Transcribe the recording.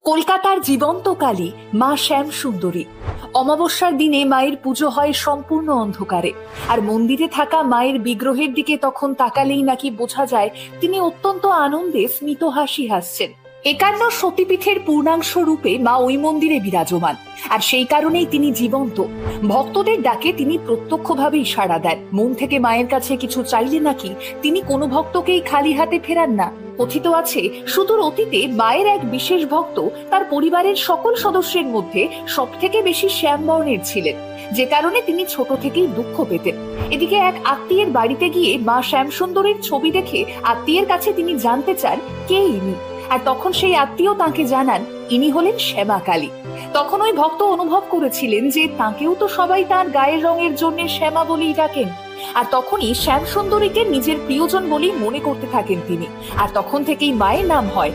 কলকাতার জীবন্ত কালী মা শ্যাম সুন্দরী। অমাবস্যার দিনে মায়ের পুজো হয় সম্পূর্ণ অন্ধকারে, আর মন্দিরে থাকা মায়ের বিগ্রহের দিকে তখন তাকালেই নাকি বোঝা যায় তিনি অত্যন্ত আনন্দে স্মিত হাসি হাসছেন। 51 সতীপীঠের পূর্ণাংশ রূপে মা ওই মন্দিরে বিরাজমান, আর সেই কারণেই তিনি জীবন্ত। ভক্তদের ডাকে তিনি প্রত্যক্ষভাবেই সাড়া দেন। মন থেকে মায়ের কাছে কিছু চাইলে নাকি তিনি কোনো ভক্তকেই খালি হাতে ফেরান না। কথিত আছে, সুদূর অতীতে মায়ের এক বিশেষ ভক্ত তার পরিবারের সকল সদস্যের মধ্যে সব থেকে বেশি শ্যামবর্ণের ছিলেন, যে কারণে তিনি ছোট থেকেই দুঃখ পেতেন। এদিকে এক আত্মীয়ের বাড়িতে গিয়ে মা শ্যামসুন্দরীর ছবি দেখে আত্মীয়ের কাছে তিনি জানতে চান কে ইনি, আর তখন সেই আত্মীয় তাকে জানান ইনি হলেন শ্যামা কালী। তখন ওই ভক্ত অনুভব করেছিলেন যে তাকেও তো সবাই তার গায়ের রঙের জন্য শ্যামা বলেই ডাকেন, আর তখনই শ্যাম সুন্দরীকে নিজের প্রিয়জন বলেই মনে করতে থাকেন তিনি, আর তখন থেকেই মায়ের নাম হয়